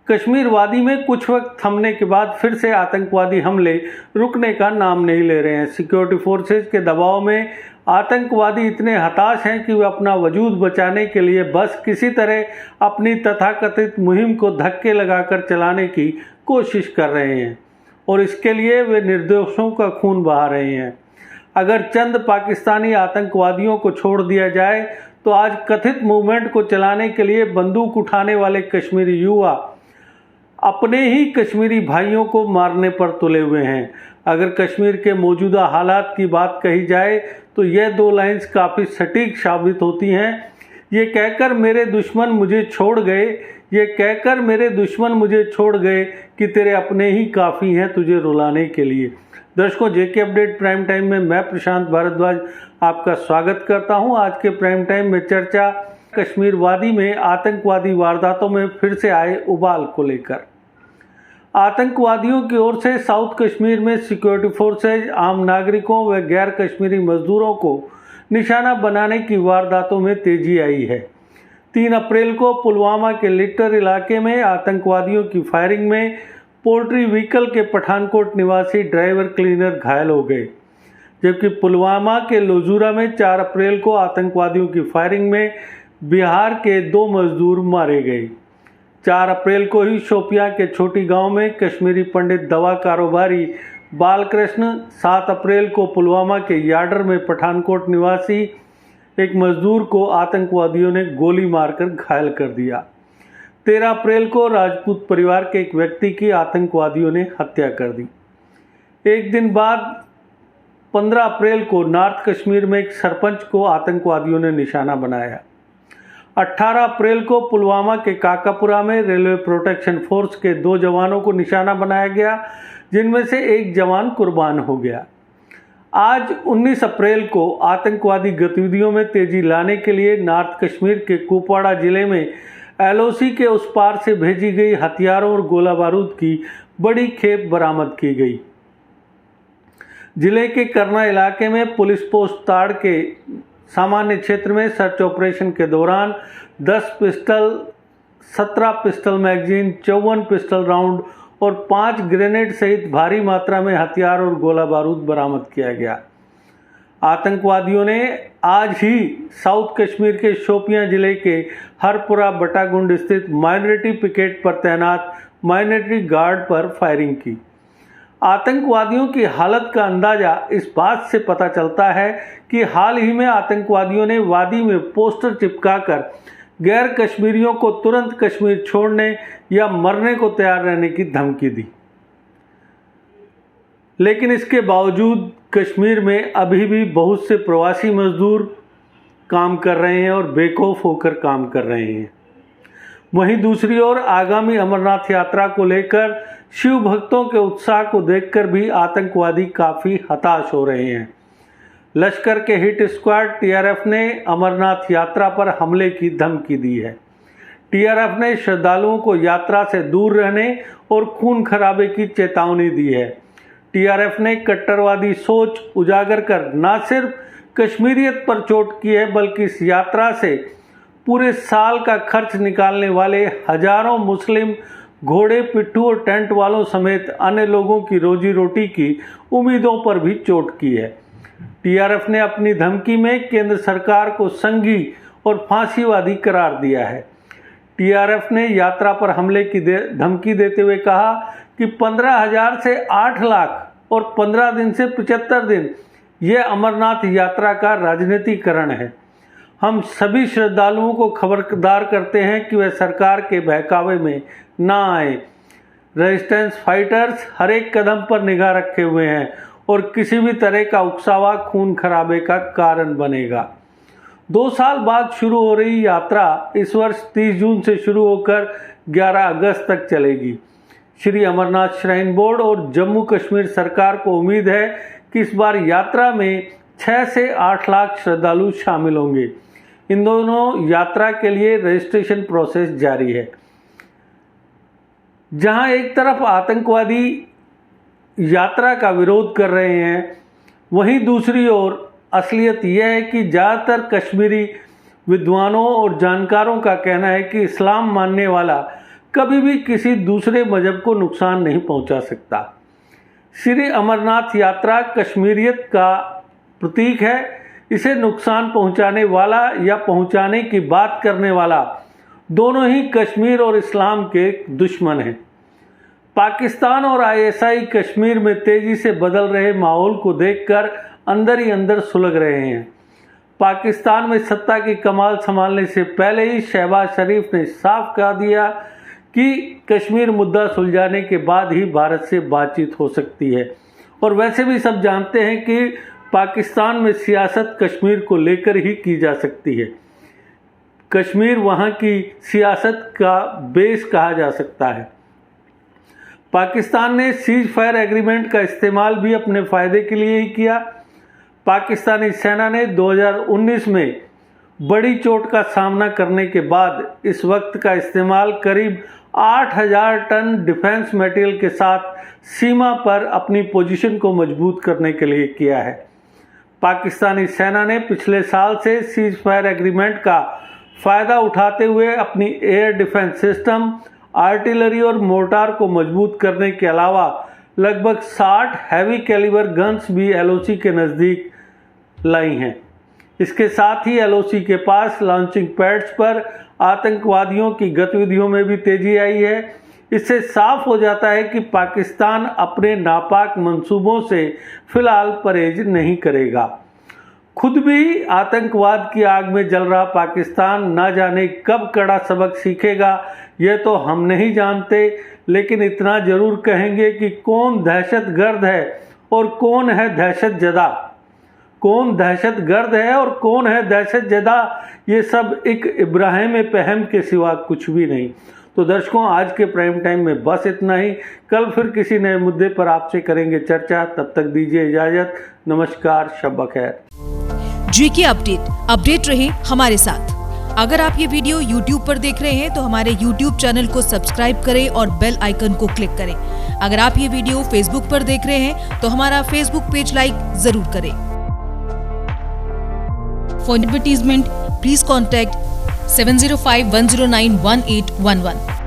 कश्मीर वादी में कुछ वक्त थमने के बाद फिर से आतंकवादी हमले रुकने का नाम नहीं ले रहे हैं। सिक्योरिटी फोर्सेज के दबाव में आतंकवादी इतने हताश हैं कि वे अपना वजूद बचाने के लिए बस किसी तरह अपनी तथाकथित मुहिम को धक्के लगाकर चलाने की कोशिश कर रहे हैं और इसके लिए वे निर्दोषों का खून बहा रहे हैं। अगर चंद पाकिस्तानी आतंकवादियों को छोड़ दिया जाए तो आज कथित मूवमेंट को चलाने के लिए बंदूक उठाने वाले कश्मीरी युवा अपने ही कश्मीरी भाइयों को मारने पर तुले हुए हैं। अगर कश्मीर के मौजूदा हालात की बात कही जाए तो यह दो लाइंस काफ़ी सटीक साबित होती हैं। ये कहकर मेरे दुश्मन मुझे छोड़ गए, ये कहकर मेरे दुश्मन मुझे छोड़ गए कि तेरे अपने ही काफ़ी हैं तुझे रुलाने के लिए। दर्शकों, जेके अपडेट प्राइम टाइम में मैं प्रशांत भारद्वाज आपका स्वागत करता हूं। आज के प्राइम टाइम में चर्चा कश्मीर वादी में आतंकवादी वारदातों में फिर से आए उबाल को लेकर। आतंकवादियों की ओर से साउथ कश्मीर में सिक्योरिटी फोर्सेज आम नागरिकों व गैर कश्मीरी मजदूरों को निशाना बनाने की वारदातों में तेजी आई है। 3 अप्रैल को पुलवामा के लिट्टर इलाके में आतंकवादियों की फायरिंग में पोल्ट्री व्हीकल के पठानकोट निवासी ड्राइवर क्लीनर घायल हो गए, जबकि पुलवामा के लोजूरा में 4 अप्रैल को आतंकवादियों की फायरिंग में बिहार के 2 मजदूर मारे गए। 4 अप्रैल को ही शोपियां के छोटी गांव में कश्मीरी पंडित दवा कारोबारी बालकृष्ण, 7 अप्रैल को पुलवामा के यार्डर में पठानकोट निवासी एक मजदूर को आतंकवादियों ने गोली मारकर घायल कर दिया। 13 अप्रैल को राजपूत परिवार के एक व्यक्ति की आतंकवादियों ने हत्या कर दी। एक दिन बाद 15 अप्रैल को नॉर्थ कश्मीर में एक सरपंच को आतंकवादियों ने निशाना बनाया। 18 अप्रैल को पुलवामा के काकापुरा में रेलवे प्रोटेक्शन फोर्स के 2 जवानों को निशाना बनाया गया, जिनमें से एक जवान कुर्बान हो गया। आज 19 अप्रैल को आतंकवादी गतिविधियों में तेजी लाने के लिए नॉर्थ कश्मीर के कुपवाड़ा जिले में एलओसी के उस पार से भेजी गई हथियारों और गोला बारूद की बड़ी खेप बरामद की गई। जिले के करना इलाके में पुलिस पोस्ट ताड़ के सामान्य क्षेत्र में सर्च ऑपरेशन के दौरान 10 pistol, 17 pistol magazine, 54 pistol round और 5 ग्रेनेड सहित भारी मात्रा में हथियार और गोला बारूद बरामद किया गया। आतंकवादियों ने आज ही साउथ कश्मीर के शोपियां जिले के हरपुरा बटागुंड स्थित माइनॉरिटी पिकेट पर तैनात माइनॉरिटी गार्ड पर फायरिंग की। आतंकवादियों की हालत का अंदाजा इस बात से पता चलता है कि हाल ही में आतंकवादियों ने वादी में पोस्टर चिपकाकर गैर कश्मीरियों को तुरंत कश्मीर छोड़ने या मरने को तैयार रहने की धमकी दी। लेकिन इसके बावजूद कश्मीर में अभी भी बहुत से प्रवासी मजदूर काम कर रहे हैं और बेखौफ होकर काम कर रहे हैं। वहीं दूसरी ओर आगामी अमरनाथ यात्रा को लेकर शिव भक्तों के उत्साह को देखकर भी आतंकवादी काफ़ी हताश हो रहे हैं। लश्कर के हिट स्क्वाड टीआरएफ ने अमरनाथ यात्रा पर हमले की धमकी दी है। टीआरएफ ने श्रद्धालुओं को यात्रा से दूर रहने और खून खराबे की चेतावनी दी है। टीआरएफ ने कट्टरवादी सोच उजागर कर न सिर्फ कश्मीरियत पर चोट की है, बल्कि इस यात्रा से पूरे साल का खर्च निकालने वाले हजारों मुस्लिम घोड़े, पिट्ठू और टेंट वालों समेत अन्य लोगों की रोजी रोटी की उम्मीदों पर भी चोट की है। टीआरएफ ने अपनी धमकी में केंद्र सरकार को संघी और फांसीवादी करार दिया है। टीआरएफ ने यात्रा पर हमले की धमकी देते हुए कहा कि 15,000 से 8 लाख और 15 दिन से 75 दिन यह अमरनाथ यात्रा का राजनीतिकरण है। हम सभी श्रद्धालुओं को खबरदार करते हैं कि वे सरकार के बहकावे में ना आए। रेजिस्टेंस फाइटर्स हर एक कदम पर निगाह रखे हुए हैं और किसी भी तरह का उकसावा खून खराबे का कारण बनेगा। 2 साल बाद शुरू हो रही यात्रा इस वर्ष 30 जून से शुरू होकर 11 अगस्त तक चलेगी। श्री अमरनाथ श्राइन बोर्ड और जम्मू कश्मीर सरकार को उम्मीद है कि इस बार यात्रा में 6 से 8 लाख श्रद्धालु शामिल होंगे। इन दोनों यात्रा के लिए रजिस्ट्रेशन प्रोसेस जारी है। जहां एक तरफ आतंकवादी यात्रा का विरोध कर रहे हैं, वहीं दूसरी ओर असलियत यह है कि ज़्यादातर कश्मीरी विद्वानों और जानकारों का कहना है कि इस्लाम मानने वाला कभी भी किसी दूसरे मजहब को नुकसान नहीं पहुंचा सकता। श्री अमरनाथ यात्रा कश्मीरियत का प्रतीक है। इसे नुकसान पहुंचाने वाला या पहुंचाने की बात करने वाला दोनों ही कश्मीर और इस्लाम के दुश्मन हैं। पाकिस्तान और आईएसआई कश्मीर में तेजी से बदल रहे माहौल को देखकर अंदर ही अंदर सुलग रहे हैं। पाकिस्तान में सत्ता की कमान संभालने से पहले ही शहबाज शरीफ ने साफ कह दिया कि कश्मीर मुद्दा सुलझाने के बाद ही भारत से बातचीत हो सकती है। और वैसे भी सब जानते हैं कि पाकिस्तान में सियासत कश्मीर को लेकर ही की जा सकती है। कश्मीर वहाँ की सियासत का बेस कहा जा सकता है। पाकिस्तान ने सीज फायर एग्रीमेंट का इस्तेमाल भी अपने फ़ायदे के लिए ही किया। पाकिस्तानी सेना ने 2019 में बड़ी चोट का सामना करने के बाद इस वक्त का इस्तेमाल करीब 8000 टन डिफेंस मटेरियल के साथ सीमा पर अपनी पोजीशन को मजबूत करने के लिए किया है। पाकिस्तानी सेना ने पिछले साल से सीज फायर एग्रीमेंट का फ़ायदा उठाते हुए अपनी एयर डिफेंस सिस्टम, आर्टिलरी और मोर्टार को मजबूत करने के अलावा लगभग 60 हैवी कैलिबर गन्स भी एलओसी के नज़दीक लाई हैं। इसके साथ ही एलओसी के पास लॉन्चिंग पैड्स पर आतंकवादियों की गतिविधियों में भी तेजी आई है। इससे साफ हो जाता है कि पाकिस्तान अपने नापाक मंसूबों से फिलहाल परहेज नहीं करेगा। खुद भी आतंकवाद की आग में जल रहा पाकिस्तान ना जाने कब कड़ा सबक सीखेगा, यह तो हम नहीं जानते, लेकिन इतना जरूर कहेंगे कि कौन दहशतगर्द है और कौन है दहशतजदा। कौन दहशतगर्द है और कौन है दहशतजदा, ये सब एक इब्राहिम पहम के सिवा कुछ भी नहीं। तो दर्शकों, आज के प्राइम टाइम में बस इतना ही। कल फिर किसी नए मुद्दे पर आपसे करेंगे चर्चा। तब तक दीजिए इजाजत। नमस्कार, शब बखैर। जीके अपडेट रहे हमारे साथ। अगर आप ये वीडियो YouTube पर देख रहे हैं तो हमारे YouTube चैनल को सब्सक्राइब करें और बेल आइकन को क्लिक करें। अगर आप ये वीडियो Facebook पर देख रहे हैं तो हमारा Facebook पेज लाइक जरूर करें। For advertisement please contact 7051091811।